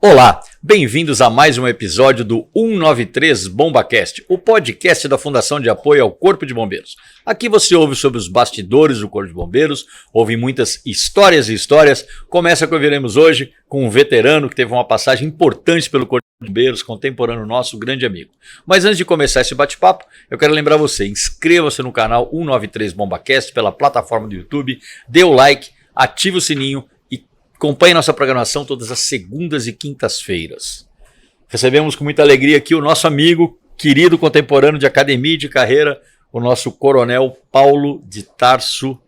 Olá, bem-vindos a mais um episódio do 193 BombaCast, o podcast da Fundação de Apoio ao Corpo de Bombeiros. Aqui você ouve sobre os bastidores do Corpo de Bombeiros, ouve muitas histórias e histórias. Começa com o que veremos hoje com um veterano que teve uma passagem importante pelo Corpo de Bombeiros, contemporâneo nosso, grande amigo. Mas antes de começar esse bate-papo, eu quero lembrar você, inscreva-se no canal 193 BombaCast pela plataforma do YouTube, dê o like, ative o sininho, acompanhe nossa programação todas as segundas e quintas-feiras. Recebemos com muita alegria aqui o nosso amigo, querido contemporâneo de academia e de carreira, o nosso coronel Paulo de Tarso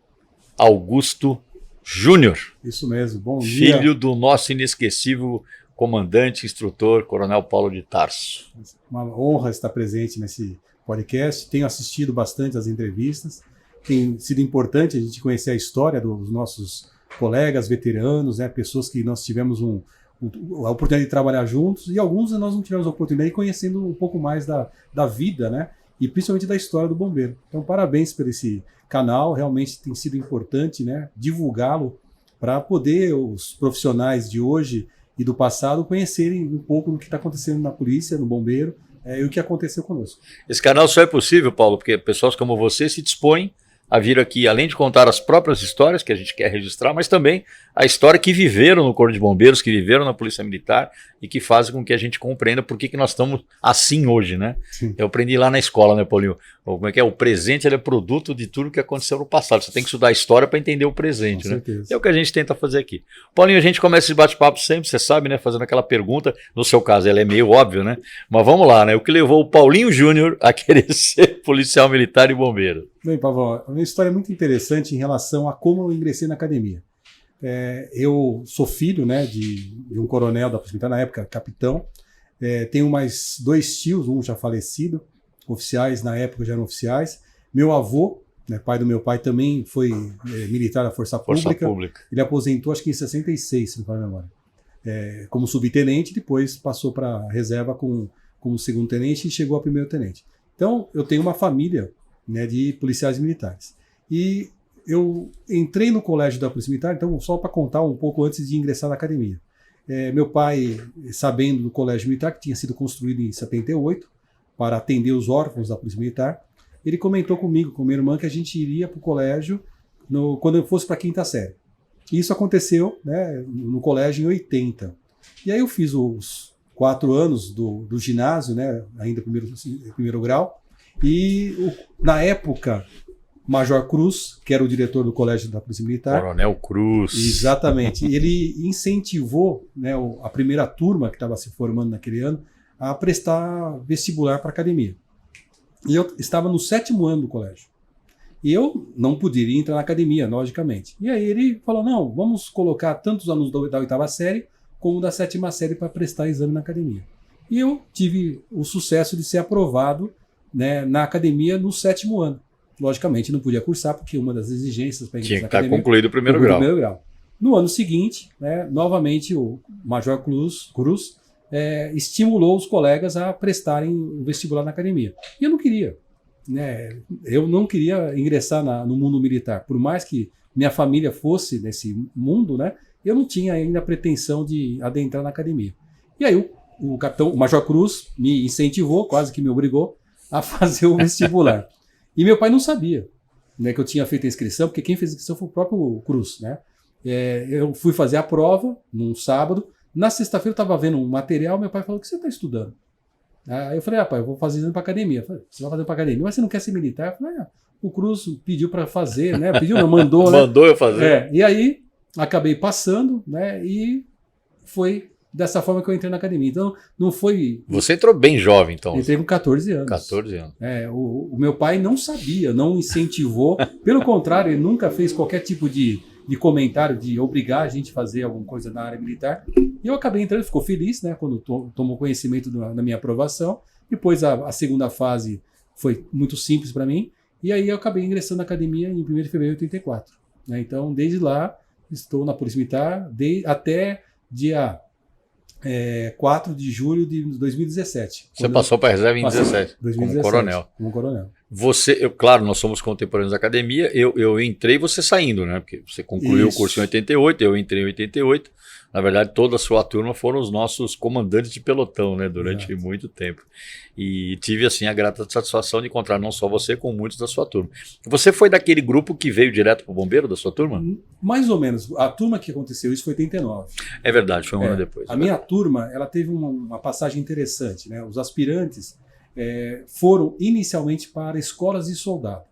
Augusto Júnior. Isso mesmo, bom dia. Filho do nosso inesquecível comandante, instrutor, coronel Paulo de Tarso. Uma honra estar presente nesse podcast. Tenho assistido bastante as entrevistas. Tem sido importante a gente conhecer a história dos nossos colegas, veteranos, né, pessoas que nós tivemos a oportunidade de trabalhar juntos, e alguns nós não tivemos a oportunidade de conhecendo um pouco mais da vida, né, e principalmente da história do bombeiro. Então, parabéns por esse canal, realmente tem sido importante, né, divulgá-lo para poder os profissionais de hoje e do passado conhecerem um pouco do que está acontecendo na polícia, no bombeiro, e o que aconteceu conosco. Esse canal só é possível, Paulo, porque pessoas como você se dispõem a vir aqui, além de contar as próprias histórias que a gente quer registrar, mas também a história que viveram no Corpo de Bombeiros, que viveram na Polícia Militar e que fazem com que a gente compreenda por que nós estamos assim hoje, né? Sim. Eu aprendi lá na escola, né, Paulinho? Como é que é? O presente ele é produto de tudo que aconteceu no passado. Você tem que estudar a história para entender o presente, com né? certeza. É o que a gente tenta fazer aqui. Paulinho, a gente começa esse bate-papo sempre, você sabe, né? Fazendo aquela pergunta, no seu caso ela é meio óbvia, né? Mas vamos lá, né? O que levou o Paulinho Júnior a querer ser policial militar e bombeiro? Bem, Pavão, uma história muito interessante em relação a como eu ingressei na academia. Eu sou filho, né, de um coronel da Polícia Militar, na época capitão. Tenho mais dois tios, um já falecido, oficiais, na época já eram oficiais. Meu avô, né, pai do meu pai, também foi militar da Força Pública. Ele aposentou acho que em 66, se não me falha a memória, como subtenente, depois passou para a reserva como segundo tenente e chegou a primeiro tenente. Então, eu tenho uma família, né, de policiais militares. E eu entrei no colégio da Polícia Militar, então só para contar um pouco antes de ingressar na academia. Meu pai, sabendo do colégio militar, que tinha sido construído em 78, para atender os órfãos da Polícia Militar, ele comentou comigo, com minha irmã, que a gente iria para o colégio quando eu fosse para a quinta série. E isso aconteceu, né, no colégio em 80. E aí eu fiz os 4 anos do ginásio, né, ainda primeiro grau. E na época, Major Cruz, que era o diretor do Colégio da Polícia Militar. Coronel Cruz. Exatamente. Ele incentivou, né, a primeira turma que estava se formando naquele ano a prestar vestibular para a academia. E eu estava no 7º ano do colégio. E eu não poderia entrar na academia, logicamente. E aí ele falou, não, vamos colocar tanto os alunos da 8ª série como da 7ª série para prestar exame na academia. E eu tive o sucesso de ser aprovado, né, na academia no 7º ano. Logicamente não podia cursar, porque uma das exigências para ingressar tinha que na estar academia, concluído o primeiro grau. No ano seguinte, né, novamente o Major Cruz estimulou os colegas a prestarem o vestibular na academia. E eu não queria. Né, eu não queria ingressar no mundo militar. Por mais que minha família fosse nesse mundo, né, eu não tinha ainda a pretensão de adentrar na academia. E aí o Major Cruz me incentivou, quase que me obrigou a fazer o vestibular. E meu pai não sabia, né, que eu tinha feito a inscrição, porque quem fez a inscrição foi o próprio Cruz, né? Eu fui fazer a prova num sábado, na sexta-feira eu estava vendo um material, meu pai falou, o que você está estudando? Aí eu falei, pai, eu vou fazer exame para academia. Falei, você vai fazer para academia, mas você não quer ser militar? Eu falei, o Cruz pediu para fazer, né? Pediu, não, mandou, né? Mandou eu fazer. E aí acabei passando, né? E foi dessa forma que eu entrei na academia. Então, não foi... Você entrou bem jovem, então. Entrei com 14 anos. 14 anos. O meu pai não sabia, não incentivou. Pelo contrário, ele nunca fez qualquer tipo de comentário de obrigar a gente a fazer alguma coisa na área militar. E eu acabei entrando, ficou feliz, né, quando tomou conhecimento da minha aprovação. Depois, a segunda fase foi muito simples para mim. E aí eu acabei ingressando na academia em 1º de fevereiro de 84. Né? Então, desde lá, estou na Polícia Militar até dia 4 de julho de 2017. Você passou para a reserva em 2017, 2017, como coronel. Como coronel. Claro, nós somos contemporâneos da academia, eu entrei você saindo, né? Porque você concluiu o curso em 88, eu entrei em 88. Na verdade, toda a sua turma foram os nossos comandantes de pelotão, né? Durante muito tempo. E tive, assim, a grata satisfação de encontrar não só você, como muitos da sua turma. Você foi daquele grupo que veio direto para o bombeiro da sua turma? Mais ou menos. A turma que aconteceu isso foi em 89. É verdade, foi um ano depois. A minha turma, ela teve uma passagem interessante, né? Os aspirantes foram inicialmente para escolas de soldado.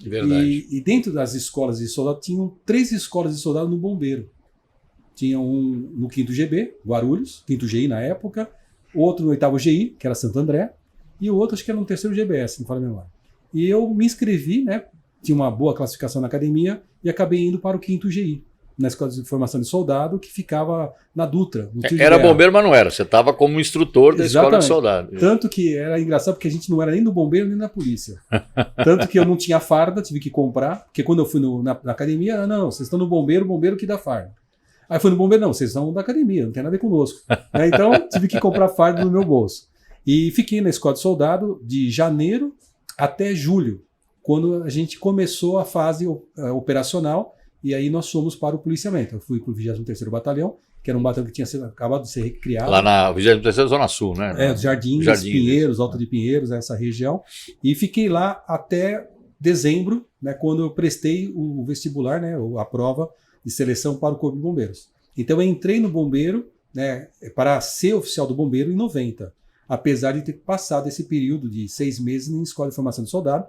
Verdade. E dentro das escolas de soldado, tinham 3 escolas de soldado no bombeiro. Tinha um no 5º GB, Guarulhos, 5º GI na época, outro no 8º GI, que era Santo André, e o outro acho que era no 3º GBS, não falo a memória. E eu me inscrevi, né? Tinha uma boa classificação na academia e acabei indo para o 5º GI, na Escola de Formação de Soldado, que ficava na Dutra. Era bombeiro, mas não era. Você estava como instrutor da Escola de Soldado. Tanto que era engraçado, porque a gente não era nem do bombeiro nem da polícia. Tanto que eu não tinha farda, tive que comprar, porque quando eu fui na academia, não, vocês estão no bombeiro, o bombeiro que dá farda. Aí fui no bombeiro, não, vocês são da academia, não tem nada a ver conosco. Então tive que comprar farda no meu bolso. E fiquei na Escola de Soldado de janeiro até julho, quando a gente começou a fase operacional, e aí nós fomos para o policiamento. Eu fui para o 23º Batalhão, que era um batalhão que tinha acabado de ser recriado. Lá na 23ª Zona Sul, né? Jardins, Pinheiros, Alto de Pinheiros, essa região. E fiquei lá até dezembro, né, quando eu prestei o vestibular, né, a prova de seleção para o Corpo de Bombeiros. Então eu entrei no bombeiro, né, para ser oficial do bombeiro em 90, apesar de ter passado esse período de 6 meses em Escola de Formação de Soldado,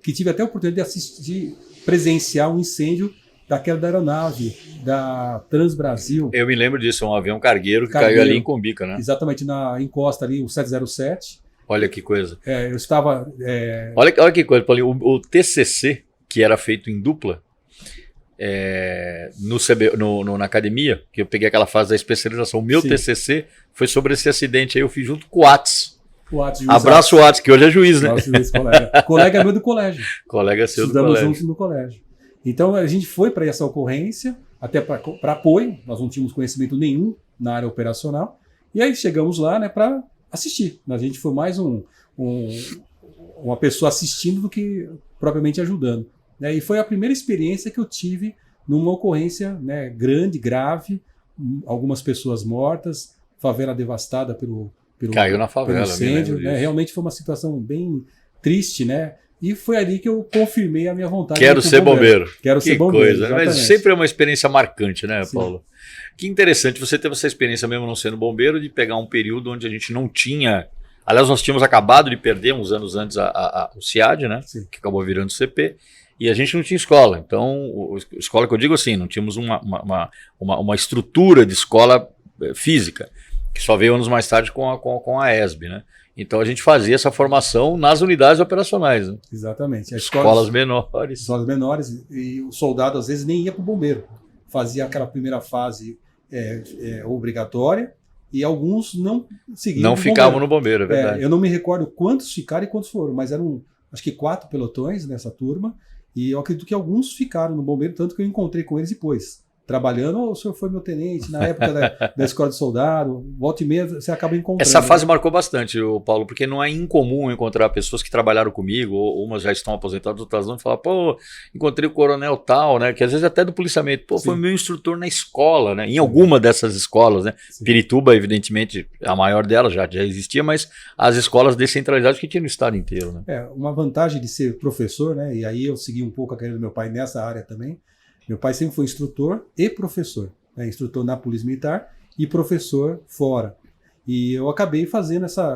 que tive até a oportunidade de presenciar um incêndio daquela da aeronave, da Transbrasil. Eu me lembro disso, um avião cargueiro que caiu ali em Cumbica, né? Exatamente, na encosta ali, o 707. Olha que coisa. Eu estava... Olha que coisa, Paulinho. O TCC, que era feito em dupla, na academia, que eu peguei aquela fase da especialização, o meu TCC foi sobre esse acidente aí, eu fiz junto com o Atos. Abraço o Atos, que hoje é juiz, né? Nosso juiz, colega meu do colégio. Colega seu do colégio. Estudamos juntos no colégio. Então a gente foi para essa ocorrência, até para apoio, nós não tínhamos conhecimento nenhum na área operacional, e aí chegamos lá, né, para assistir. A gente foi mais uma pessoa assistindo do que propriamente ajudando. Né? E foi a primeira experiência que eu tive numa ocorrência, né, grande, grave, algumas pessoas mortas, favela devastada pelo caiu na favela, pelo incêndio. Né? Realmente foi uma situação bem triste, né? E foi ali que eu confirmei a minha vontade. Quero ser bombeiro. Quero ser bombeiro. Coisa, mas sempre é uma experiência marcante, né, Paulo? Que interessante, você teve essa experiência mesmo não sendo bombeiro, de pegar um período onde a gente não tinha... Aliás, nós tínhamos acabado de perder uns anos antes o CIAD, né? Sim. Que acabou virando o CP. E a gente não tinha escola. Então, escola que eu digo assim, não tínhamos uma estrutura de escola física, que só veio anos mais tarde com a ESB, né? Então a gente fazia essa formação nas unidades operacionais. Né? Exatamente. Escolas menores. Escolas menores, e o soldado às vezes nem ia para o bombeiro. Fazia aquela primeira fase obrigatória, e alguns não seguiam. Não ficavam no bombeiro, é verdade. Eu não me recordo quantos ficaram e quantos foram, mas eram acho que 4 pelotões nessa turma, e eu acredito que alguns ficaram no bombeiro, tanto que eu encontrei com eles depois. Trabalhando, o senhor foi meu tenente na época da escola de soldado, volta e meia você acaba encontrando. Essa fase marcou bastante, Paulo, porque não é incomum encontrar pessoas que trabalharam comigo, ou umas já estão aposentadas, outras não, e falar, pô, encontrei o coronel tal, né, que às vezes até do policiamento, pô, foi meu instrutor na escola, né, em alguma dessas escolas, né, Sim. Pirituba, evidentemente, a maior delas já existia, mas as escolas descentralizadas que tinha no estado inteiro, né. Uma vantagem de ser professor, né, e aí eu segui um pouco a carreira do meu pai nessa área também. Meu pai sempre foi instrutor e professor, né? Instrutor na Polícia Militar e professor fora. E eu acabei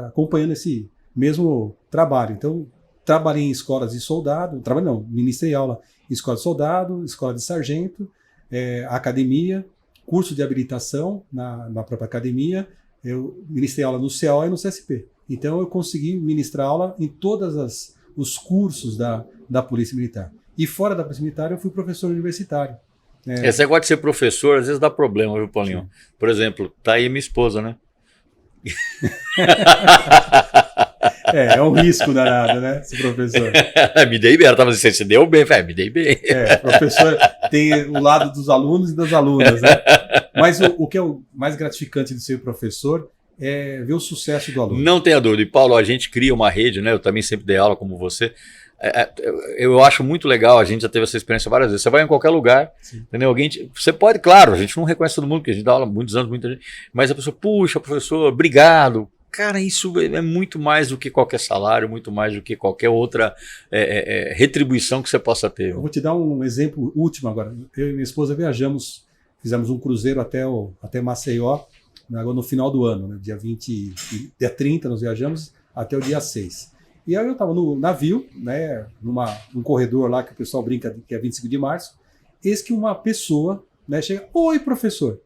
acompanhando esse mesmo trabalho. Então, trabalhei em escolas de soldado, ministrei aula em escola de soldado, escola de sargento, academia, curso de habilitação na própria academia. Eu ministrei aula no CO e no CSP. Então, eu consegui ministrar aula em todos os cursos da Polícia Militar. E fora da Polícia Militar eu fui professor universitário. Esse negócio de ser professor às vezes dá problema, viu, Paulinho? Sim. Por exemplo, tá aí minha esposa, né? É um risco danado, né, ser professor. Me dei bem, ela estava dizendo, você deu bem, me dei bem. Professor tem o lado dos alunos e das alunas, né? Mas o que é o mais gratificante de ser professor é ver o sucesso do aluno. Não tenha dúvida. E, Paulo, a gente cria uma rede, né? Eu também sempre dei aula como você. eu acho muito legal, a gente já teve essa experiência várias vezes. Você vai em qualquer lugar, entendeu? Você pode, claro, a gente não reconhece todo mundo, porque a gente dá aula há muitos anos, muita gente, mas a pessoa, puxa, professor, obrigado. Cara, isso é muito mais do que qualquer salário, muito mais do que qualquer outra retribuição que você possa ter. Eu vou te dar um exemplo último agora. Eu e minha esposa viajamos, fizemos um cruzeiro até Maceió, agora no final do ano, né? Dia 30 nós viajamos até o dia 6. E aí eu estava no navio, né, num corredor lá que o pessoal brinca que é 25 de março, eis que uma pessoa, né, chega, oi, professor.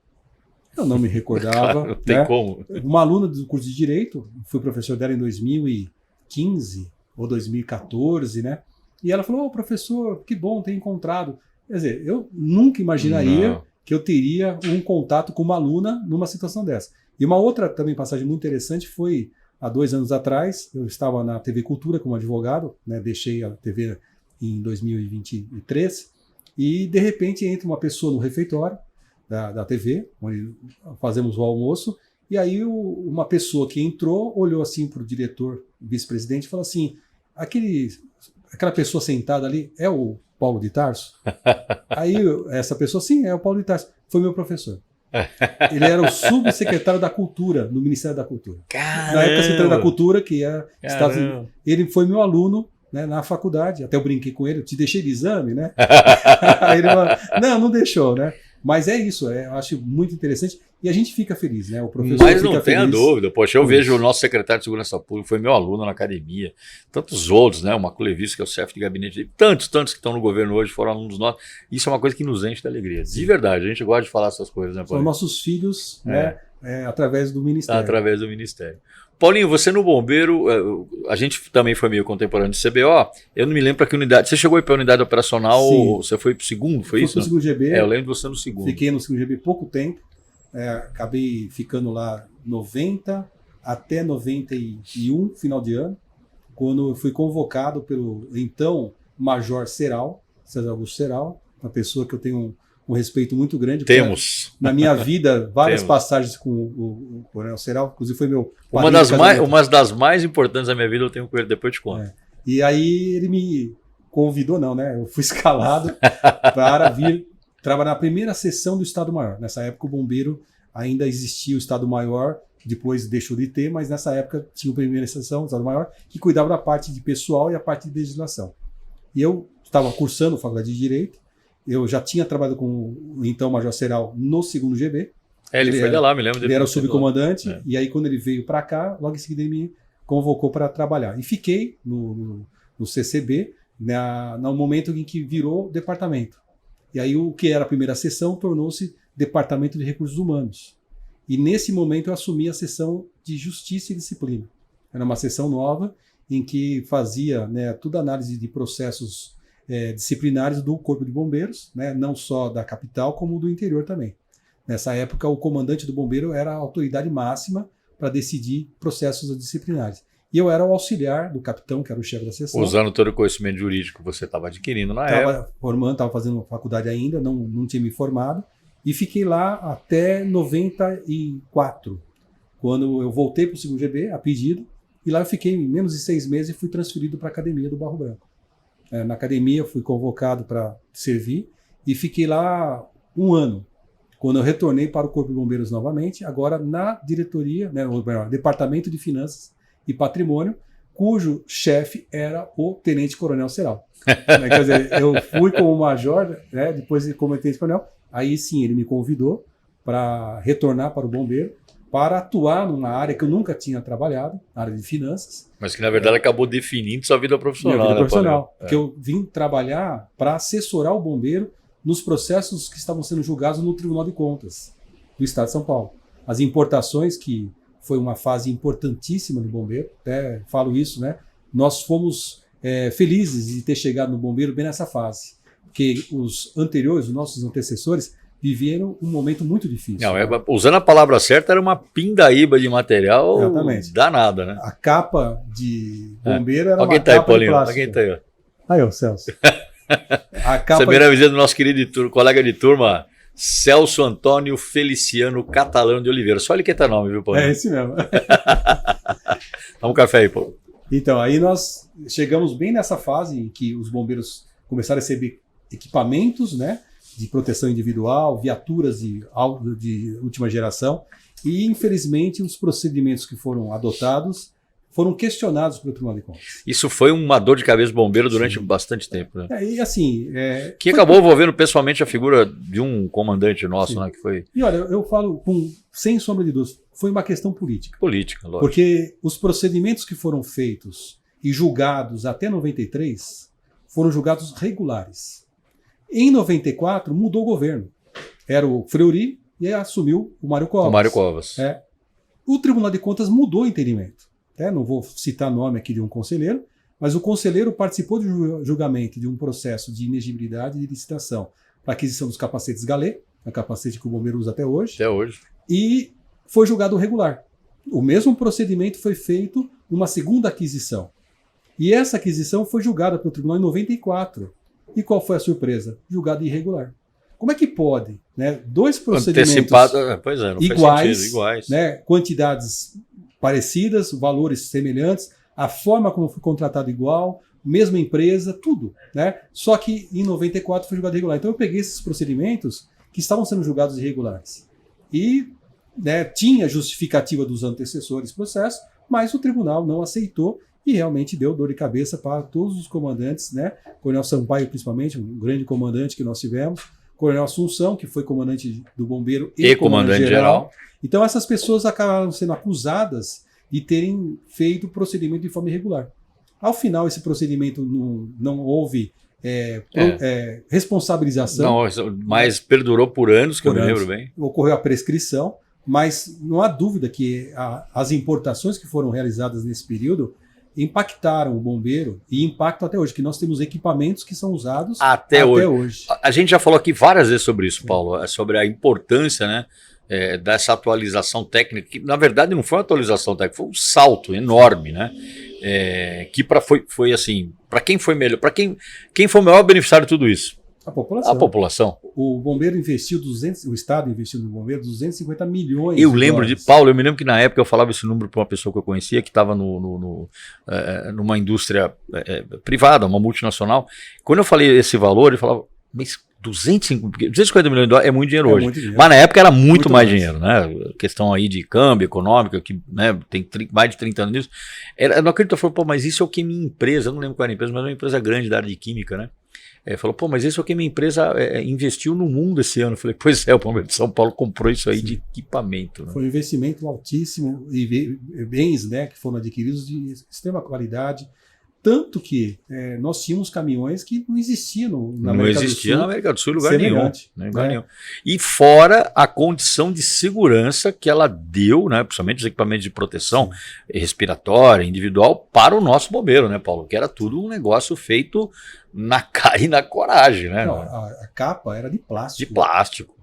Eu não me recordava. Claro, não tem, né, como. Uma aluna do curso de Direito, fui professor dela em 2015 ou 2014, né? E ela falou, professor, que bom ter encontrado. Quer dizer, eu nunca imaginaria que eu teria um contato com uma aluna numa situação dessa. E uma outra também passagem muito interessante foi... Há 2 anos atrás, eu estava na TV Cultura como advogado, né, deixei a TV em 2023, e de repente entra uma pessoa no refeitório da TV, onde fazemos o almoço, e aí uma pessoa que entrou olhou assim para o diretor, vice-presidente, e falou assim, aquela pessoa sentada ali é o Paulo de Tarso? Aí essa pessoa, sim, é o Paulo de Tarso, foi meu professor. Ele era o subsecretário da Cultura, no Ministério da Cultura. Caramba! Na época, secretário da Cultura, que é Estados Unidos. Ele foi meu aluno, né, na faculdade, até eu brinquei com ele, eu te deixei de exame, né? Aí ele falou, não deixou, né? Mas é isso, eu acho muito interessante e a gente fica feliz, né? O professor Mas fica não tenha feliz. dúvida, poxa, eu vejo o nosso secretário de Segurança Pública, foi meu aluno na academia, tantos outros, né? O Marco Levício, que é o chefe de gabinete, tantos que estão no governo hoje foram alunos nossos. Isso é uma coisa que nos enche de alegria, de verdade, a gente gosta de falar essas coisas, né, Paulinho? São nossos filhos, né? Através do Ministério. Através do Ministério. Paulinho, você no Bombeiro, a gente também foi meio contemporâneo de CBO, eu não me lembro para que unidade, você chegou aí para a unidade operacional, ou você foi para o segundo, foi isso? Fui para o segundo GB. Eu lembro de você no segundo. Fiquei no segundo GB pouco tempo, acabei ficando lá 90 até 91, final de ano, quando eu fui convocado pelo então Major Ceral, César Augusto Ceral, uma pessoa que eu tenho um respeito muito grande. Temos. Na minha vida, várias passagens com o Coronel Ceral, inclusive foi meu uma das mais importantes da minha vida eu tenho com ele, depois eu te conto. E aí ele me convidou, não, né? Eu fui escalado para vir trabalhar na primeira seção do Estado-Maior. Nessa época o bombeiro ainda existia o Estado-Maior, depois deixou de ter, mas nessa época tinha a primeira seção do Estado-Maior que cuidava da parte de pessoal e a parte de legislação. E eu estava cursando a Faculdade de Direito, eu já tinha trabalhado com o então Major Ceral no segundo GB. Ele foi de lá, me lembro dele. Ele era o subcomandante, e aí quando ele veio para cá, logo em seguida ele me convocou para trabalhar. E fiquei no CCB, no momento em que virou departamento. E aí o que era a primeira seção tornou-se Departamento de Recursos Humanos. E nesse momento eu assumi a seção de Justiça e Disciplina. Era uma seção nova em que fazia, né, toda a análise de processos disciplinares do Corpo de Bombeiros, né, não só da capital, como do interior também. Nessa época, o comandante do bombeiro era a autoridade máxima para decidir processos disciplinares. E eu era o auxiliar do capitão, que era o chefe da seção. Usando todo o conhecimento jurídico que você estava adquirindo na época. Estava fazendo faculdade ainda, não tinha me formado. E fiquei lá até 94, quando eu voltei para o segundo GB, a pedido. E lá eu fiquei menos de 6 meses e fui transferido para a Academia do Barro Branco. Na academia fui convocado para servir e fiquei lá 1 ano. Quando eu retornei para o Corpo de Bombeiros novamente, agora na diretoria, né, Departamento de Finanças e Patrimônio, cujo chefe era o Tenente Coronel Ceral. Quer dizer, eu fui como major, né, depois como Tenente Coronel, aí sim ele me convidou para retornar para o Bombeiro, para atuar numa área que eu nunca tinha trabalhado, na área de finanças. Mas que na verdade acabou definindo sua vida profissional. Minha vida profissional, porque eu vim trabalhar para assessorar o bombeiro nos processos que estavam sendo julgados no Tribunal de Contas do Estado de São Paulo. As importações, que foi uma fase importantíssima do bombeiro, até falo isso, né? Nós fomos felizes de ter chegado no bombeiro bem nessa fase, porque os anteriores, os nossos antecessores, viveram um momento muito difícil. Não, usando a palavra certa, era uma pindaíba de material. Exatamente. Danada, né? A capa de bombeiro era uma capa de plástico. Alguém tá aí, Aí, ó, Celso. Primeira visita do nosso querido colega de turma, Celso Antônio Feliciano Catalano de Oliveira. Só ele que tá nome, viu, Paulo? É esse mesmo. Dá um café aí, Paulo. Então, aí nós chegamos bem nessa fase em que os bombeiros começaram a receber equipamentos, né, de proteção individual, viaturas de última geração, e infelizmente os procedimentos que foram adotados foram questionados pelo Tribunal de Contas. Isso foi uma dor de cabeça do bombeiro durante bastante tempo, né? E assim... que acabou envolvendo pessoalmente a figura de um comandante nosso, né? Que foi... E olha, eu falo sem sombra de dúvida, foi uma questão política. Política, lógico. Porque os procedimentos que foram feitos e julgados até 93 foram julgados regulares. Em 94, mudou o governo. Era o Fleury e assumiu o Mário Covas. O Mário Covas. O Tribunal de Contas mudou o entendimento. Não vou citar nome aqui de um conselheiro, mas o conselheiro participou do julgamento de um processo de inegibilidade de licitação para aquisição dos capacetes Galé, a capacete que o bombeiro usa até hoje. Até hoje. E foi julgado regular. O mesmo procedimento foi feito numa segunda aquisição. E essa aquisição foi julgada pelo tribunal em 94. E qual foi a surpresa? Julgado irregular. Como é que pode, né, dois procedimentos iguais, né, quantidades parecidas, valores semelhantes, a forma como foi contratado igual, mesma empresa, tudo, né? Só que em 94 foi julgado irregular. Então eu peguei esses procedimentos que estavam sendo julgados irregulares e, né, tinha justificativa dos antecessores do processo, mas o tribunal não aceitou e realmente deu dor de cabeça para todos os comandantes, né? Coronel Sampaio, principalmente, um grande comandante que nós tivemos, Coronel Assunção, que foi comandante do bombeiro e comandante geral. Então essas pessoas acabaram sendo acusadas de terem feito o procedimento de forma irregular. Ao final, esse procedimento não houve responsabilização. Não, mas perdurou por anos, que eu me lembro bem. Ocorreu a prescrição, mas não há dúvida que as importações que foram realizadas nesse período impactaram o bombeiro e impactam até hoje, que nós temos equipamentos que são usados até hoje. A gente já falou aqui várias vezes sobre isso, Paulo, sobre a importância, né, dessa atualização técnica, que na verdade não foi uma atualização técnica, foi um salto enorme, né? Que foi assim, para quem foi melhor, para quem foi o maior beneficiário de tudo isso? A população. A população. O bombeiro investiu o Estado investiu no bombeiro 250 milhões. Eu lembro de Paulo, eu me lembro que na época eu falava esse número para uma pessoa que eu conhecia, que estava numa indústria privada, uma multinacional. Quando eu falei esse valor, ele falava, mas 250 milhões de dólares é muito dinheiro hoje. Muito dinheiro. Mas na época era muito mais dinheiro, né? Questão aí de câmbio econômico, que, né, tem mais de 30 anos nisso. Eu não acredito, eu falei, pô, mas isso é o que minha empresa, eu não lembro qual era a empresa, mas é uma empresa grande da área de química, né? Falou, pô, mas isso é o que minha empresa investiu no mundo esse ano. Eu falei, pois é, o Palmeiras de São Paulo comprou isso aí. Sim. De equipamento. Né? Foi um investimento altíssimo e bens, né, que foram adquiridos de extrema qualidade. Tanto que nós tínhamos caminhões que não existiam na América do Sul. Não existia na América do Sul em lugar nenhum. E fora a condição de segurança que ela deu, né, principalmente os equipamentos de proteção respiratória, individual, para o nosso bombeiro, né, Paulo? Que era tudo um negócio feito na cara e na coragem, né? Não, a capa era de plástico. De plástico.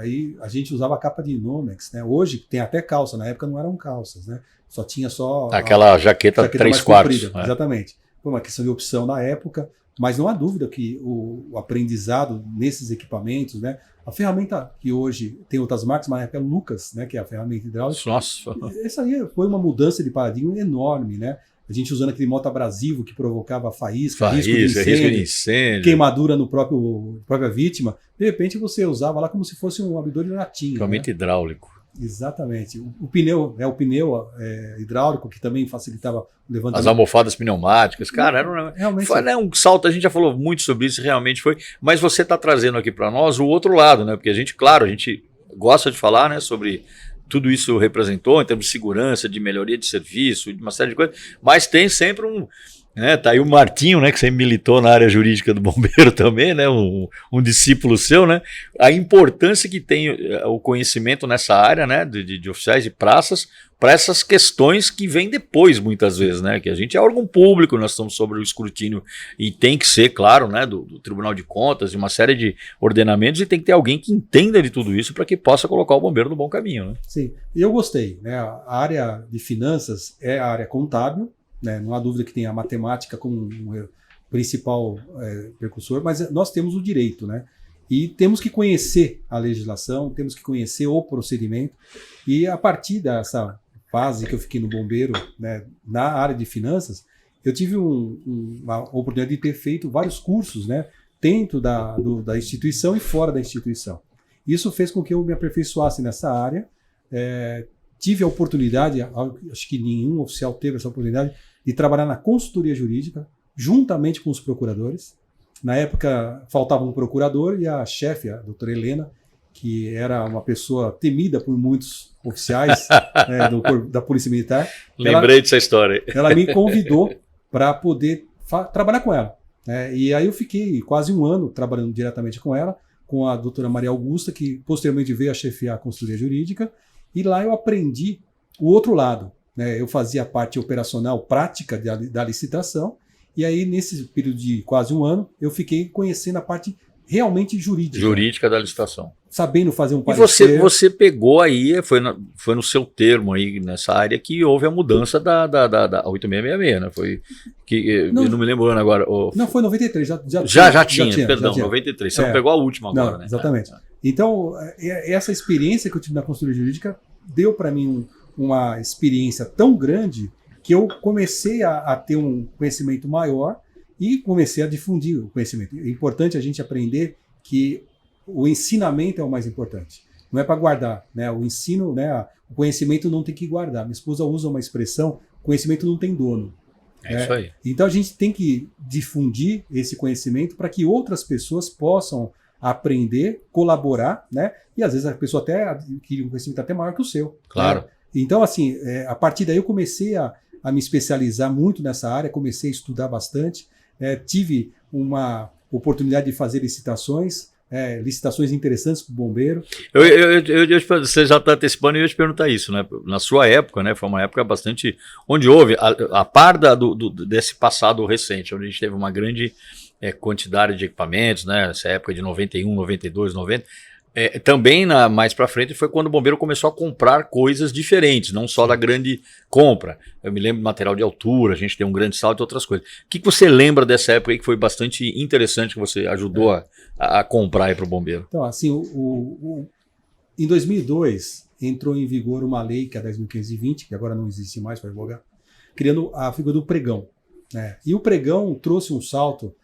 Aí a gente usava a capa de Inomex, né? Hoje tem até calça, na época não eram calças, né? Só tinha só... Aquela jaqueta 3/4. Exatamente. Foi uma questão de opção na época, mas não há dúvida que o aprendizado nesses equipamentos, né? A ferramenta que hoje tem outras marcas, mas na época é o Lucas, né? Que é a ferramenta hidráulica. Nossa! Essa aí foi uma mudança de paradigma enorme, né? A gente usando aquele moto abrasivo que provocava faísca, risco de incêndio, queimadura no própria vítima. De repente você usava lá como se fosse um abridor de latinha. Totalmente hidráulico. Exatamente. O pneu hidráulico que também facilitava o levantamento. As almofadas pneumáticas, cara, foi um salto. A gente já falou muito sobre isso, realmente foi. Mas você está trazendo aqui para nós o outro lado, né? Porque a gente gosta de falar, né, sobre tudo isso representou em termos de segurança, de melhoria de serviço, de uma série de coisas, mas tem sempre tá aí o Martinho, né, que sempre militou na área jurídica do bombeiro também, né, um discípulo seu, né, a importância que tem o conhecimento nessa área, né, de oficiais de praças, para essas questões que vêm depois, muitas vezes, né, que a gente é órgão público, nós estamos sob o escrutínio e tem que ser, claro, né, do Tribunal de Contas, de uma série de ordenamentos, e tem que ter alguém que entenda de tudo isso para que possa colocar o bombeiro no bom caminho, né. Sim, e eu gostei, né, a área de finanças é a área contábil, né, não há dúvida que tem a matemática como um principal precursor, mas nós temos o direito, né? E temos que conhecer a legislação, temos que conhecer o procedimento, e a partir dessa fase que eu fiquei no bombeiro, né, na área de finanças, eu tive uma oportunidade de ter feito vários cursos, né, dentro da instituição e fora da instituição. Isso fez com que eu me aperfeiçoasse nessa área. Tive a oportunidade, acho que nenhum oficial teve essa oportunidade, de trabalhar na consultoria jurídica, juntamente com os procuradores. Na época, faltava um procurador e a chefe, a doutora Helena, que era uma pessoa temida por muitos oficiais da Polícia Militar. Lembrei dessa história. Ela me convidou para poder trabalhar com ela. E aí eu fiquei quase um ano trabalhando diretamente com ela, com a doutora Maria Augusta, que posteriormente veio a chefiar a consultoria jurídica, e lá eu aprendi o outro lado. Eu fazia a parte operacional prática da licitação, e aí nesse período de quase um ano, eu fiquei conhecendo a parte realmente jurídica. Jurídica da licitação. Sabendo fazer um parecer. E você pegou aí, foi no seu termo aí, nessa área, que houve a mudança da 8666, né? Eu não me lembro agora. Não, foi 93, já tinha, perdão, 93. Você não pegou a última agora, né? Exatamente. Então, essa experiência que eu tive na consultoria jurídica deu para mim uma experiência tão grande que eu comecei a ter um conhecimento maior e comecei a difundir o conhecimento. É importante a gente aprender que o ensinamento é o mais importante. Não é para guardar, né? O ensino, né? O conhecimento não tem que guardar. Minha esposa usa uma expressão: conhecimento não tem dono. Isso aí. Então a gente tem que difundir esse conhecimento para que outras pessoas possam aprender, colaborar, né? E às vezes a pessoa até adquire um conhecimento até maior que o seu. Claro. Né? Então, assim, a partir daí eu comecei a me especializar muito nessa área, comecei a estudar bastante, tive uma oportunidade de fazer licitações interessantes para o bombeiro. Você já está antecipando e eu ia te perguntar isso, né? Na sua época, né? Foi uma época bastante onde houve, a par desse passado recente, onde a gente teve uma grande quantidade de equipamentos, né? Essa época de 91, 92, 90. Também mais para frente foi quando o bombeiro começou a comprar coisas diferentes, não só da grande compra. Eu me lembro de material de altura, a gente tem um grande salto e outras coisas. O que você lembra dessa época aí que foi bastante interessante, que você ajudou a comprar aí para o bombeiro? Então, assim, em 2002 entrou em vigor uma lei, que é a 10.520, que agora não existe mais para advogar, criando a figura do pregão. Né? E o pregão trouxe um salto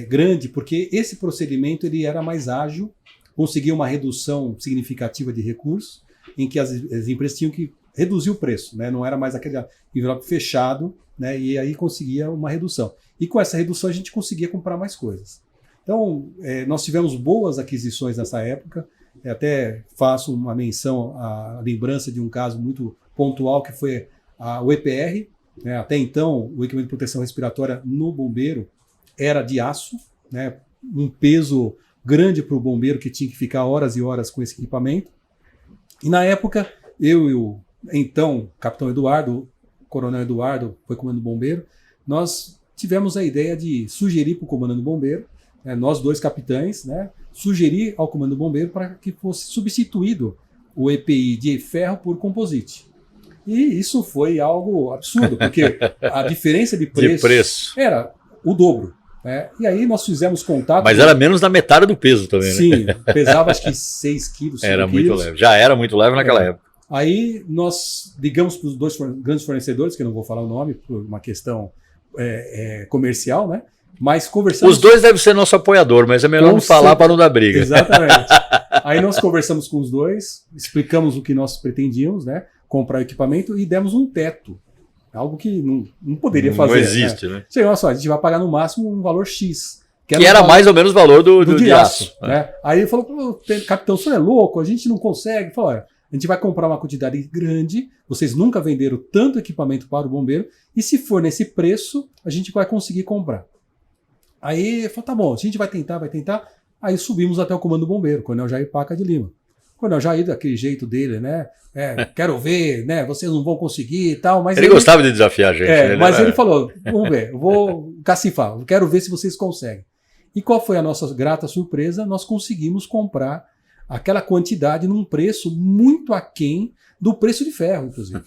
grande, porque esse procedimento ele era mais ágil, conseguia uma redução significativa de recursos, em que as empresas tinham que reduzir o preço, né? Não era mais aquele envelope fechado, né? E aí conseguia uma redução. E com essa redução a gente conseguia comprar mais coisas. Então, nós tivemos boas aquisições nessa época. Até faço uma menção à lembrança de um caso muito pontual, que foi o EPR. Né? Até então, o equipamento de proteção respiratória no bombeiro era de aço, né? Um peso grande para o bombeiro, que tinha que ficar horas e horas com esse equipamento. E na época, eu e o então capitão Eduardo, o coronel Eduardo, foi comandante bombeiro, nós tivemos a ideia de sugerir para o comandante bombeiro, nós dois capitães, né, sugerir ao comandante bombeiro para que fosse substituído o EPI de ferro por composite. E isso foi algo absurdo, porque a diferença de preço era o dobro. E aí nós fizemos contato. Mas era menos da metade do peso também, né? Sim, pesava acho que 6 quilos. Era muito leve. Já era muito leve naquela época. Aí nós ligamos para os dois grandes fornecedores, que eu não vou falar o nome por uma questão comercial, né? Mas conversamos. Os dois devem ser nosso apoiador, mas é melhor não falar para não dar briga. Exatamente. Aí nós conversamos com os dois, explicamos o que nós pretendíamos, né? Comprar o equipamento e demos um teto. Algo que não poderia fazer. Não existe, né? Olha só, a gente vai pagar no máximo um valor X. Que era mais ou menos o valor do de aço. Né? Aí ele falou, capitão, o senhor é louco, a gente não consegue. Ele falou, olha, a gente vai comprar uma quantidade grande, vocês nunca venderam tanto equipamento para o bombeiro, e se for nesse preço, a gente vai conseguir comprar. Aí ele falou, tá bom, a gente vai tentar. Aí subimos até o comando do bombeiro, Coronel Jair Paca de Lima. Coronel Jair, daquele jeito dele, né? Quero ver, né? Vocês não vão conseguir e tal. Mas ele gostava de desafiar a gente. Mas ele falou, vamos ver, eu vou cacifar, eu quero ver se vocês conseguem. E qual foi a nossa grata surpresa? Nós conseguimos comprar aquela quantidade num preço muito aquém do preço de ferro, inclusive.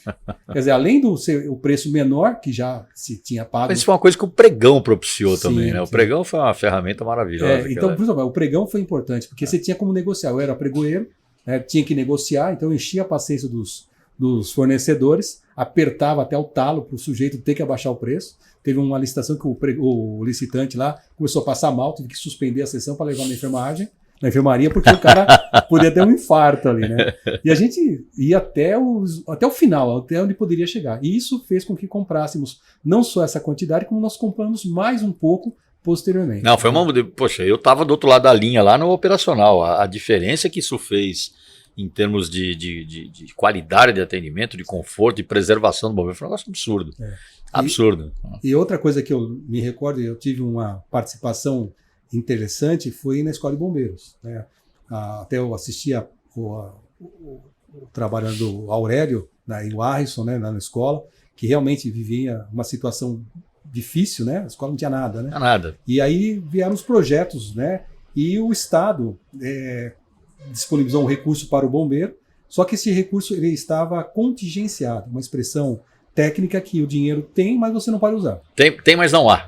Quer dizer, além do ser o preço menor, que já se tinha pago... Mas isso foi uma coisa que o pregão propiciou também, né? O sim. Pregão foi uma ferramenta maravilhosa. Então, por exemplo, o pregão foi importante, porque você tinha como negociar. Eu era pregoeiro, tinha que negociar, então eu enchia a paciência dos fornecedores, apertava até o talo para o sujeito ter que abaixar o preço. Teve uma licitação que o licitante lá começou a passar mal, teve que suspender a sessão para levar na enfermaria, porque o cara podia ter um infarto ali, né? E a gente ia até o final, até onde poderia chegar. E isso fez com que comprássemos não só essa quantidade, como nós compramos mais um pouco posteriormente. Não, foi uma... Poxa, eu estava do outro lado da linha lá no operacional. A diferença que isso fez em termos de qualidade de atendimento, de conforto, de preservação do bombeiro, foi um negócio absurdo. Absurdo. E outra coisa que eu me recordo, eu tive uma participação interessante, foi na Escola de Bombeiros, né? Até eu assistia o trabalho do Aurélio, né, e o Arrisson, né, na escola, que realmente vivia uma situação difícil, né? A escola não tinha nada, né? Nada. E aí vieram os projetos, né? E o Estado disponibilizou um recurso para o bombeiro, só que esse recurso ele estava contingenciado, uma expressão técnica que o dinheiro tem, mas você não pode usar. Tem, mas não há.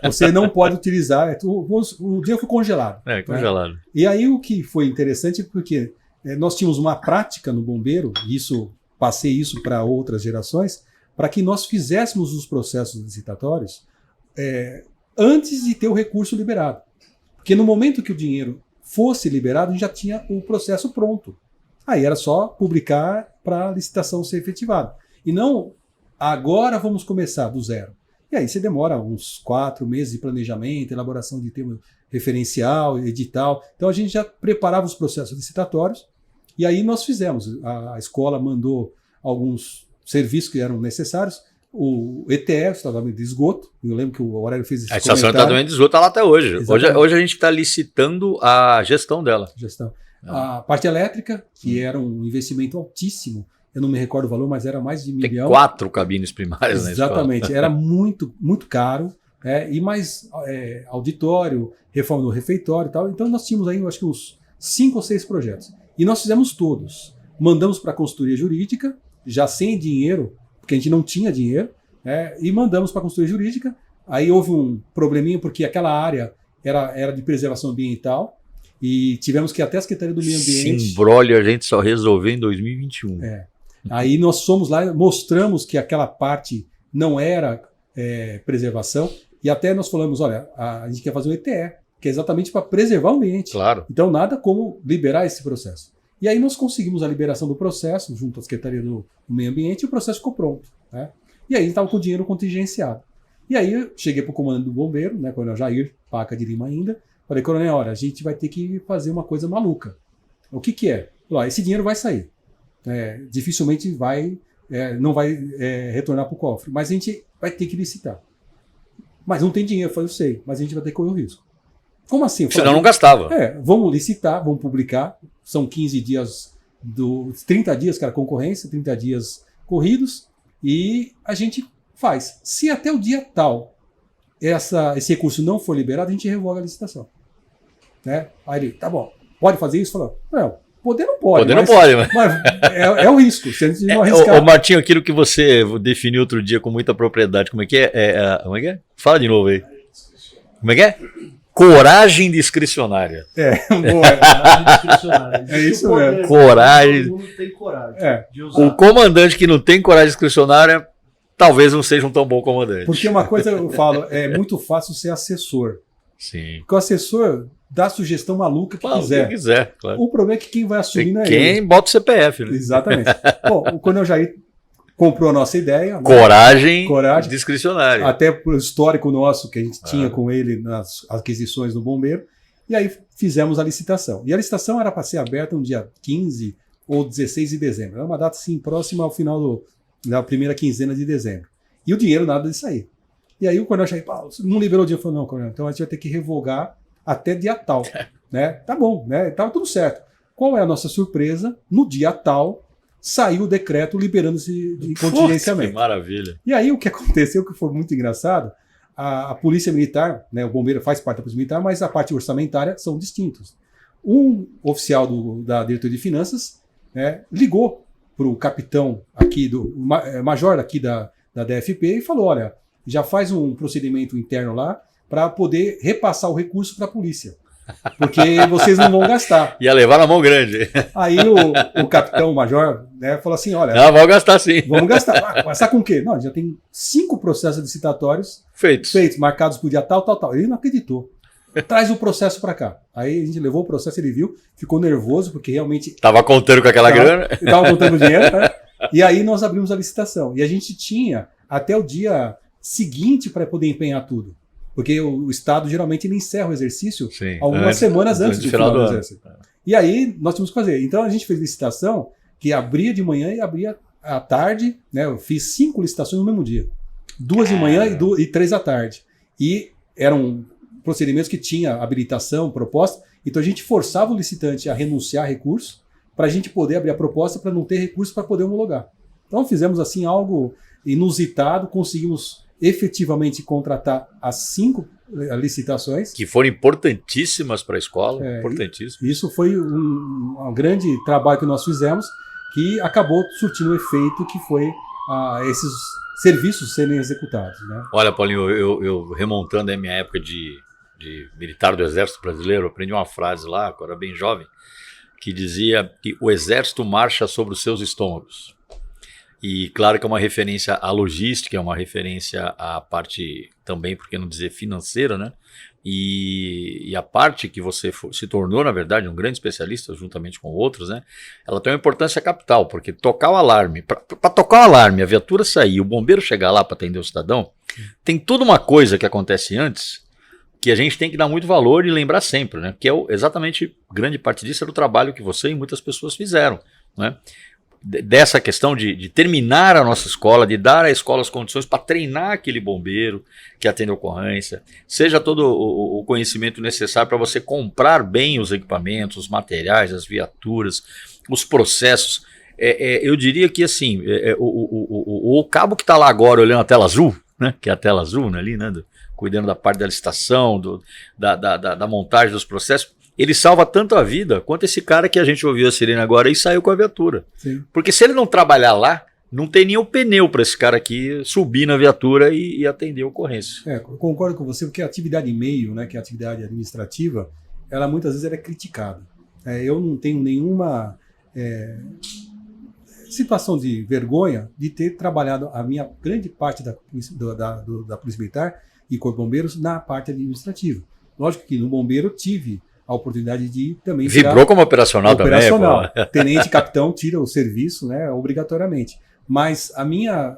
Você não pode utilizar, o dinheiro foi congelado. Congelado. Né? E aí o que foi interessante, porque nós tínhamos uma prática no bombeiro, e passei isso para outras gerações, para que nós fizéssemos os processos licitatórios antes de ter o recurso liberado. Porque no momento que o dinheiro fosse liberado, a gente já tinha o processo pronto. Aí era só publicar para a licitação ser efetivada. E não, agora vamos começar do zero. E aí você demora uns 4 meses de planejamento, elaboração de termo referencial, edital. Então a gente já preparava os processos licitatórios e aí nós fizemos. A escola mandou alguns serviços que eram necessários. O ETE, o tratamento de esgoto, eu lembro que o Aurélio fez esse comentário. A estação de tratamento de esgoto está lá até hoje. Hoje a gente está licitando a gestão dela. A parte elétrica, que era um investimento altíssimo, eu não me recordo o valor, mas era mais de 1 milhão. Tem 4 cabines primárias na escola. Exatamente, era muito, muito caro. E mais auditório, reforma do refeitório e tal. Então nós tínhamos aí, acho que uns 5 ou 6 projetos. E nós fizemos todos. Mandamos para a consultoria jurídica, já sem dinheiro, porque a gente não tinha dinheiro, e mandamos para a consultoria jurídica. Aí houve um probleminha, porque aquela área era de preservação ambiental, e tivemos que ir até a Secretaria do Meio Ambiente. Esse imbróglio a gente só resolveu em 2021. Aí nós fomos lá, mostramos que aquela parte não era preservação, e até nós falamos, olha, a gente quer fazer um ETE, que é exatamente para preservar o ambiente. Claro. Então nada como liberar esse processo. E aí nós conseguimos a liberação do processo, junto à Secretaria do Meio Ambiente, e o processo ficou pronto. Né? E aí estava com o dinheiro contingenciado. E aí eu cheguei para o comandante do bombeiro, né, Coronel Jair Paca de Lima ainda, falei, coronel, olha, a gente vai ter que fazer uma coisa maluca. O que é? Falei, esse dinheiro vai sair. Dificilmente não vai retornar para o cofre, mas a gente vai ter que licitar. Mas não tem dinheiro, eu falei, eu sei, mas a gente vai ter que correr o risco. Como assim? Senão não gastava. Vamos licitar, vamos publicar, são 15 dias, 30 dias, que era concorrência, 30 dias corridos, e a gente faz. Se até o dia tal esse recurso não for liberado, a gente revoga a licitação. Né? Aí ele, tá bom, pode fazer isso? Falou, não, poder não pode. Poder não pode, mas é o risco, se a gente não arriscar. Ô Martinho, aquilo que você definiu outro dia com muita propriedade, como é que é? Como é que é? Fala de novo aí. Como é que é? Coragem discricionária. Coragem discricionária. É isso mesmo. Coragem. Todo mundo tem coragem de usar. O comandante que não tem coragem discricionária, talvez não seja um tão bom comandante. Porque uma coisa eu falo, é muito fácil ser assessor. Sim. Porque o assessor dá a sugestão maluca que quiser. Claro. O problema é que quem vai assumir não é quem ele. bota o CPF. Né? Exatamente. Bom, o Coronel Jair comprou a nossa ideia. Coragem discricionária. Até por histórico nosso que a gente tinha com ele nas aquisições do bombeiro. E aí fizemos a licitação. E a licitação era para ser aberta no dia 15 ou 16 de dezembro. Era uma data assim, próxima ao final da primeira quinzena de dezembro. E o dinheiro nada de sair. E aí o Coronel Jair não liberou o dinheiro. Falou, não, Coronel, então a gente vai ter que revogar até dia tal. Né? Tá bom, né? Estava tudo certo. Qual é a nossa surpresa? No dia tal, saiu o decreto liberando-se de contingenciamento. Que maravilha. E aí o que aconteceu, que foi muito engraçado, a Polícia Militar, né, o bombeiro faz parte da Polícia Militar, mas a parte orçamentária são distintos. Um oficial da Diretoria de Finanças ligou para o capitão aqui, major aqui da DFP e falou, olha, já faz um procedimento interno lá para poder repassar o recurso para a polícia. porque vocês não vão gastar. Ia levar na mão grande. Aí o capitão, o major, né, falou assim, olha... Não, vamos gastar sim. Vamos gastar. Gastar com o quê? Não, já tem 5 processos licitatórios feitos, marcados por dia tal. Ele não acreditou. Traz o processo para cá. Aí a gente levou o processo, ele viu, ficou nervoso, porque realmente... Tava contando com aquela grana. Tava contando dinheiro, né? E aí nós abrimos a licitação. E a gente tinha até o dia seguinte para poder empenhar tudo. Porque o Estado geralmente ele encerra o exercício algumas semanas antes do final do exercício. E aí nós tínhamos que fazer. Então a gente fez licitação que abria de manhã e abria à tarde. Né? Eu fiz 5 licitações no mesmo dia. 2 de manhã e 3 à tarde. E eram procedimentos que tinha habilitação, proposta. Então a gente forçava o licitante a renunciar a recurso para a gente poder abrir a proposta para não ter recurso para poder homologar. Então fizemos assim algo inusitado, conseguimos efetivamente contratar as 5 licitações. Que foram importantíssimas para a escola. Importantíssimas. Isso foi um grande trabalho que nós fizemos, que acabou surtindo o efeito que foi esses serviços serem executados. Né? Olha, Paulinho, eu remontando a minha época de militar do Exército Brasileiro, aprendi uma frase lá, quando era bem jovem, que dizia que o Exército marcha sobre os seus estômagos. E claro que é uma referência à logística, é uma referência à parte também, por que não dizer, financeira, né? E a parte que você se tornou, na verdade, um grande especialista, juntamente com outros, né? Ela tem uma importância capital, porque tocar o alarme, para tocar o alarme, a viatura sair, o bombeiro chegar lá para atender o cidadão, tem toda uma coisa que acontece antes, que a gente tem que dar muito valor e lembrar sempre, né? Que é exatamente, grande parte disso era o trabalho que você e muitas pessoas fizeram, né? Dessa questão de terminar a nossa escola, de dar à escola as condições para treinar aquele bombeiro que atende a ocorrência, seja todo o conhecimento necessário para você comprar bem os equipamentos, os materiais, as viaturas, os processos. Eu diria que assim, o cabo que está lá agora olhando a tela azul, né, que é a tela azul, né, ali, né, cuidando da parte da licitação, da montagem dos processos, ele salva tanto a vida quanto esse cara que a gente ouviu a sirene agora e saiu com a viatura. Sim. Porque se ele não trabalhar lá, não tem nem o pneu para esse cara aqui subir na viatura e atender a ocorrência. Eu concordo com você, porque a atividade meio, né, que é a atividade administrativa, ela muitas vezes é criticada. Eu não tenho nenhuma situação de vergonha de ter trabalhado a minha grande parte da Polícia Militar e Corpo de Bombeiros na parte administrativa. Lógico que no bombeiro tive a oportunidade de também vibrou como operacional também. Tenente capitão tira o serviço, né, obrigatoriamente. Mas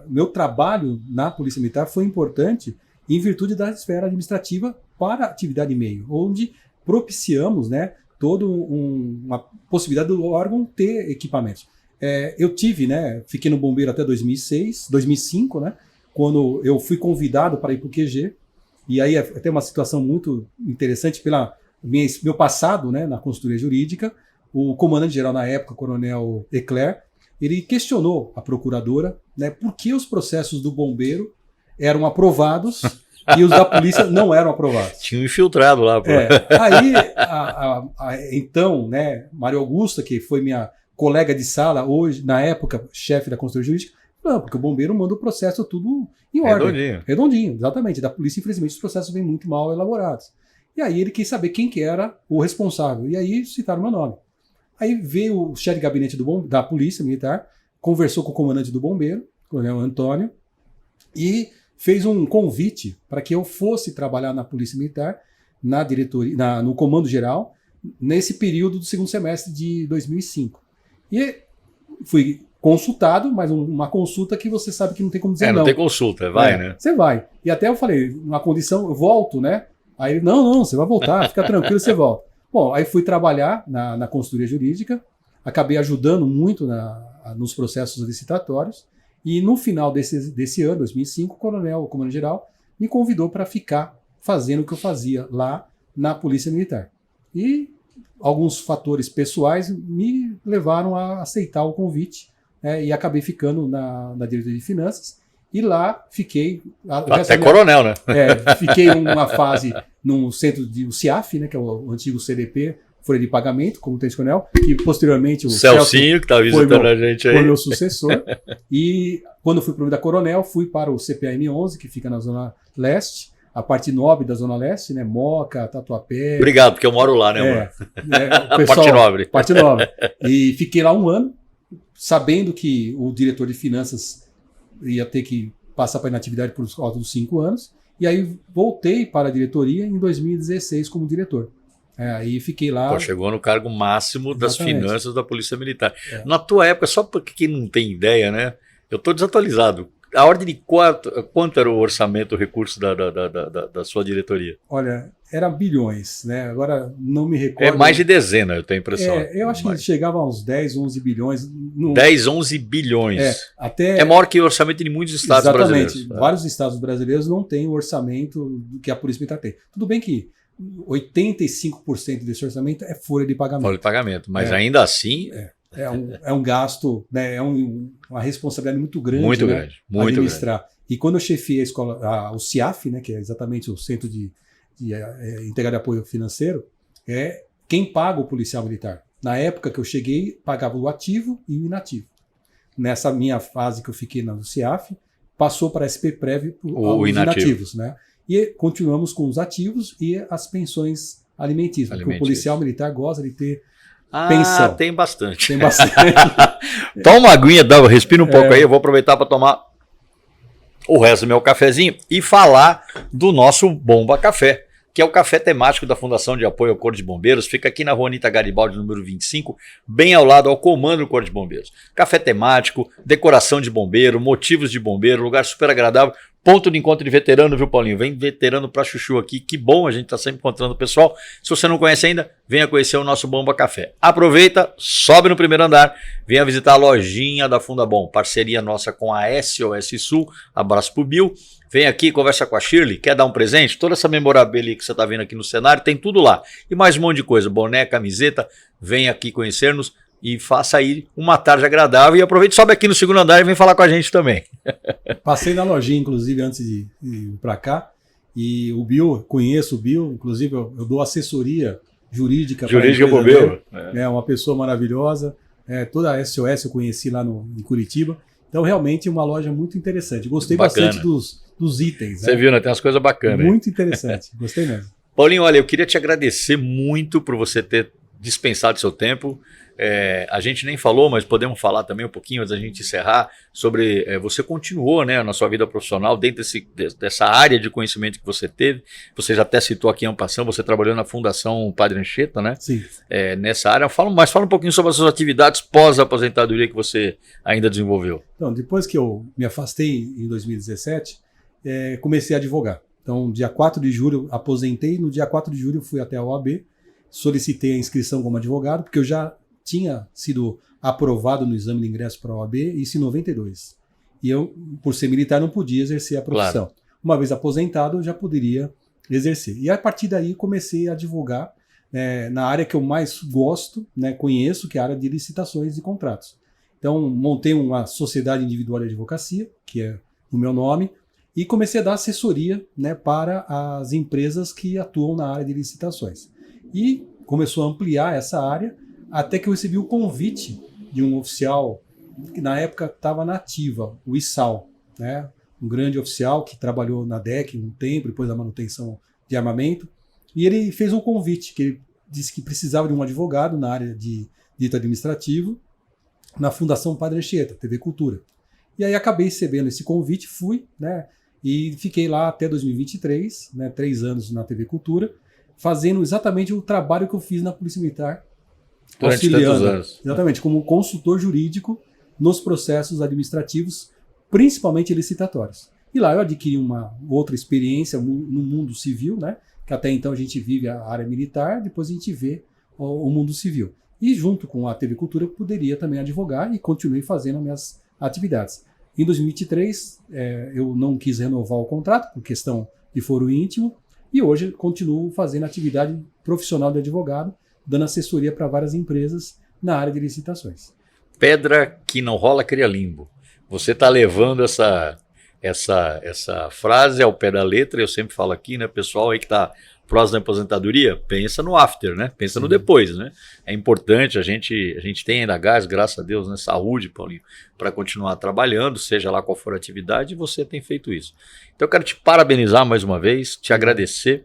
meu trabalho na Polícia Militar foi importante em virtude da esfera administrativa para a atividade meio, onde propiciamos, né, toda uma possibilidade do órgão ter equipamentos. Eu tive, né, fiquei no bombeiro até 2005, né, quando eu fui convidado para ir para o QG, e aí tem uma situação muito interessante pela meu passado, né, na consultoria jurídica. O comandante-geral na época, o coronel Eclair, ele questionou a procuradora, né, por que os processos do bombeiro eram aprovados e os da polícia não eram aprovados. Tinha um infiltrado lá. Aí, então, né, Maria Augusta, que foi minha colega de sala, hoje, na época, chefe da consultoria jurídica, não, porque o bombeiro manda o processo tudo em ordem. Redondinho, exatamente. Da polícia, infelizmente, os processos vêm muito mal elaborados. E aí ele quis saber quem que era o responsável. E aí citaram meu nome. Aí veio o chefe de gabinete da Polícia Militar, conversou com o comandante do bombeiro, o coronel Antônio, e fez um convite para que eu fosse trabalhar na Polícia Militar, na diretoria, no Comando Geral, nesse período do segundo semestre de 2005. E fui consultado, mas uma consulta que você sabe que não tem como dizer não. Não tem consulta, vai, né? Você vai. E até eu falei, numa condição, eu volto, né? Aí ele, não, você vai voltar, fica tranquilo, você volta. Bom, aí fui trabalhar na consultoria jurídica, acabei ajudando muito nos processos licitatórios, e no final desse ano, 2005, o comandante-geral me convidou para ficar fazendo o que eu fazia lá na Polícia Militar. E alguns fatores pessoais me levaram a aceitar o convite, e acabei ficando na diretoria de finanças, e lá fiquei... Até coronel, né? Fiquei uma fase no centro do CIAF, né, que é o antigo CDP, Folha de Pagamento, como tenente-coronel, e posteriormente o Celcinho, que está visitando a gente aí. Foi meu sucessor. E quando fui promovido a coronel, fui para o CPAM 11, que fica na Zona Leste, a parte nobre da Zona Leste, né? Moca, Tatuapé. Obrigado, porque eu moro lá, né, mano? O pessoal, parte nobre. Parte nobre. E fiquei lá 1 ano, sabendo que o diretor de finanças ia ter que passar para inatividade por volta dos 5 anos. E aí voltei para a diretoria em 2016 como diretor. Aí fiquei lá. Pô, chegou no cargo máximo das finanças da Polícia Militar. Na tua época, só para quem não tem ideia, né? Eu estou desatualizado. A ordem de quanto era o orçamento, o recurso da sua diretoria? Olha, era bilhões, né? Agora não me recordo. É mais de dezena, eu tenho a impressão. Eu acho que chegava a uns 10, 11 bilhões. 10, 11 bilhões. É maior que o orçamento de muitos estados brasileiros. Exatamente. Vários estados brasileiros não têm o orçamento que a Polícia Militar tem. Tudo bem que 85% desse orçamento é folha de pagamento. Folha de pagamento, mas ainda assim... É um gasto, né, uma responsabilidade muito grande, muito né, grande, muito administrar. grande. E quando eu chefiei a escola, o CIAF, né, que é exatamente o Centro de Integrado de Apoio Financeiro, quem paga o policial militar. Na época que eu cheguei, pagava o ativo e o inativo. Nessa minha fase que eu fiquei no CIAF, passou para a SPPrev os inativos, né? E continuamos com os ativos e as pensões alimentícias, porque o policial militar gosta de ter pensão. Tem bastante. Tem bastante. Toma uma aguinha, respira um pouco aí, eu vou aproveitar para tomar o resto do meu cafezinho e falar do nosso Bomba Café, que é o café temático da Fundação de Apoio ao Corpo de Bombeiros, fica aqui na Rua Anita Garibaldi, número 25, bem ao lado ao comando do Corpo de Bombeiros. Café temático, decoração de bombeiro, motivos de bombeiro, lugar super agradável, ponto de encontro de veterano, viu, Paulinho? Vem veterano pra chuchu aqui, que bom, a gente tá sempre encontrando o pessoal. Se você não conhece ainda, venha conhecer o nosso Bomba Café. Aproveita, sobe no primeiro andar, venha visitar a lojinha da Fundabom, parceria nossa com a SOS Sul, abraço pro Bill. Vem aqui, conversa com a Shirley, quer dar um presente? Toda essa memorabilia que você está vendo aqui no cenário, tem tudo lá. E mais um monte de coisa, boné, camiseta, vem aqui conhecer-nos e faça aí uma tarde agradável. E aproveite, sobe aqui no segundo andar e vem falar com a gente também. Passei na lojinha, inclusive, antes de ir para cá. E o Bill, conheço o Bill, inclusive eu dou assessoria jurídica. Jurídica bombeiro. É uma pessoa maravilhosa. Toda a SOS eu conheci lá em Curitiba. Então, realmente, uma loja muito interessante. Gostei bastante dos itens. Você viu, né? Tem umas coisas bacanas. Muito interessante. Gostei mesmo. Paulinho, olha, eu queria te agradecer muito por você ter dispensado seu tempo. A gente nem falou, mas podemos falar também um pouquinho antes da gente encerrar sobre você continuou, né, na sua vida profissional dentro dessa área de conhecimento que você teve. Você já até citou aqui em Ampação, você trabalhou na Fundação Padre Anchieta, né? Sim. Nessa área. Fala um pouquinho sobre as suas atividades pós-aposentadoria que você ainda desenvolveu. Então, depois que eu me afastei em 2017, comecei a advogar. Então, dia 4 de julho, aposentei. No dia 4 de julho, fui até a OAB, solicitei a inscrição como advogado, porque eu já tinha sido aprovado no exame de ingresso para a OAB, isso em 92. E eu, por ser militar, não podia exercer a profissão. Claro. Uma vez aposentado, eu já poderia exercer. E a partir daí comecei a advogar na área que eu mais gosto, né, conheço, que é a área de licitações e contratos. Então, montei uma sociedade individual de advocacia, que é o meu nome, e comecei a dar assessoria, né, para as empresas que atuam na área de licitações. E começou a ampliar essa área, até que eu recebi o convite de um oficial que na época estava na ativa, o Issal, né? Um grande oficial que trabalhou na DEC um tempo, depois da manutenção de armamento, e ele fez um convite, que ele disse que precisava de um advogado na área de direito administrativo, na Fundação Padre Anchieta, TV Cultura. E aí acabei recebendo esse convite, fui, né? E fiquei lá até 2023, né? 3 anos na TV Cultura, fazendo exatamente o trabalho que eu fiz na Polícia Militar, durante tantos anos. Exatamente, como consultor jurídico nos processos administrativos, principalmente licitatórios. E lá eu adquiri uma outra experiência no mundo civil, né? Que até então a gente vive a área militar, depois a gente vê o mundo civil. E junto com a TV Cultura eu poderia também advogar e continuei fazendo as minhas atividades. Em 2023 eu não quis renovar o contrato por questão de foro íntimo e hoje continuo fazendo atividade profissional de advogado, dando assessoria para várias empresas na área de licitações. Pedra que não rola cria limbo. Você está levando essa frase ao pé da letra. Eu sempre falo aqui, né, pessoal aí que está próximo da aposentadoria, pensa no after, né? Pensa no depois, né? É importante, a gente tem ainda gás, graças a Deus, né? Saúde, Paulinho, para continuar trabalhando, seja lá qual for a atividade, e você tem feito isso. Então eu quero te parabenizar mais uma vez, te agradecer.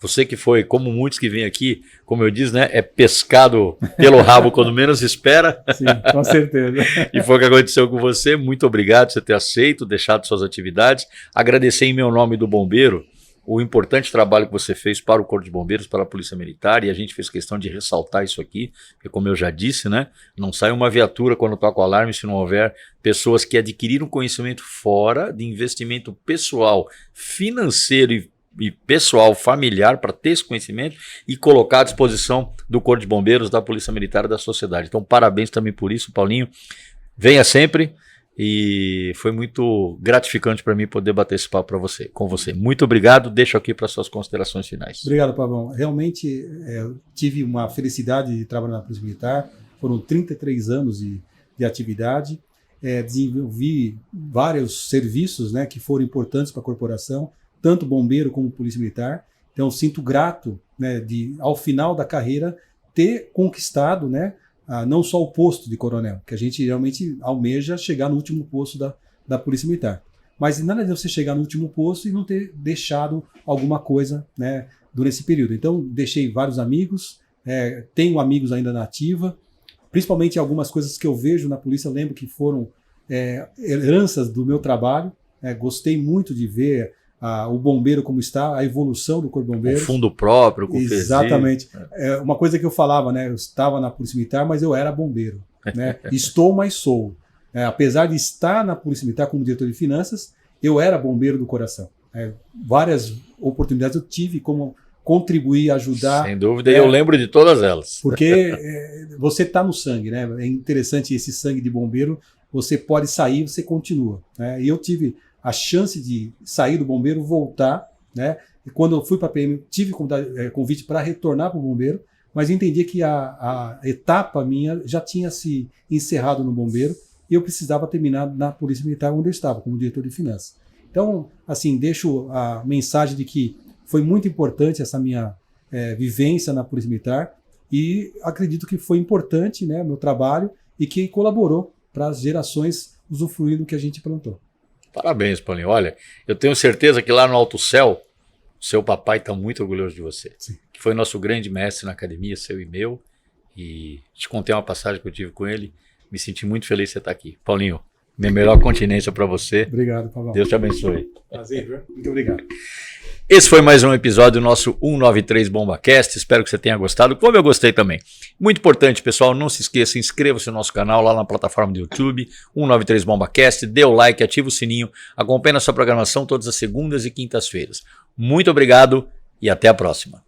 Você que foi, como muitos que vêm aqui, como eu disse, né? É pescado pelo rabo quando menos espera. Sim, com certeza. E foi o que aconteceu com você. Muito obrigado por você ter aceito, deixado suas atividades. Agradecer em meu nome do bombeiro o importante trabalho que você fez para o Corpo de Bombeiros, para a Polícia Militar, e a gente fez questão de ressaltar isso aqui, porque como eu já disse, né, não sai uma viatura quando toca o alarme se não houver pessoas que adquiriram conhecimento fora de investimento pessoal, financeiro e pessoal, familiar, para ter esse conhecimento e colocar à disposição do Corpo de Bombeiros, da Polícia Militar e da sociedade. Então, parabéns também por isso, Paulinho. Venha sempre. E foi muito gratificante para mim poder bater esse papo com você. Muito obrigado. Deixo aqui para suas considerações finais. Obrigado, Pavão. Realmente tive uma felicidade de trabalhar na Polícia Militar. Foram 33 anos de atividade. Desenvolvi vários serviços, né, que foram importantes para a corporação, tanto bombeiro como polícia militar. Então, sinto grato, né, de, ao final da carreira, ter conquistado, né, não só o posto de coronel, que a gente realmente almeja chegar no último posto da Polícia Militar. Mas nada de você chegar no último posto e não ter deixado alguma coisa, né, durante esse período. Então, deixei vários amigos, tenho amigos ainda na ativa, principalmente algumas coisas que eu vejo na polícia, eu lembro que foram heranças do meu trabalho. Gostei muito de ver o bombeiro como está, a evolução do Corpo de Bombeiros. O fundo próprio, com exatamente. Uma coisa que eu falava, né? Eu estava na Polícia Militar, mas eu era bombeiro. Né? Estou, mas sou. Apesar de estar na Polícia Militar como diretor de finanças, eu era bombeiro do coração. Várias oportunidades eu tive como contribuir, ajudar. Sem dúvida, eu lembro de todas elas. Porque você está no sangue, né? É interessante esse sangue de bombeiro. Você pode sair, você continua. Né? E eu tive a chance de sair do bombeiro, voltar, né? E quando eu fui para a PM, tive convite para retornar para o bombeiro, mas entendi que a etapa minha já tinha se encerrado no bombeiro e eu precisava terminar na Polícia Militar, onde eu estava, como diretor de finanças. Então, assim, deixo a mensagem de que foi muito importante essa minha vivência na Polícia Militar e acredito que foi importante, né, meu trabalho e que colaborou para as gerações usufruir do que a gente plantou. Parabéns, Paulinho. Olha, eu tenho certeza que lá no Alto Céu, seu papai está muito orgulhoso de você. Sim. Que foi nosso grande mestre na academia, seu e meu. E te contei uma passagem que eu tive com ele. Me senti muito feliz de você estar aqui. Paulinho, minha melhor continência para você. Obrigado, Pavão. Deus te abençoe. Prazer, viu? Muito obrigado. Esse foi mais um episódio do nosso 193 BombaCast. Espero que você tenha gostado, como eu gostei também. Muito importante, pessoal, não se esqueça, inscreva-se no nosso canal lá na plataforma do YouTube, 193 BombaCast, dê o like, ativa o sininho, acompanhe a sua programação todas as segundas e quintas-feiras. Muito obrigado e até a próxima.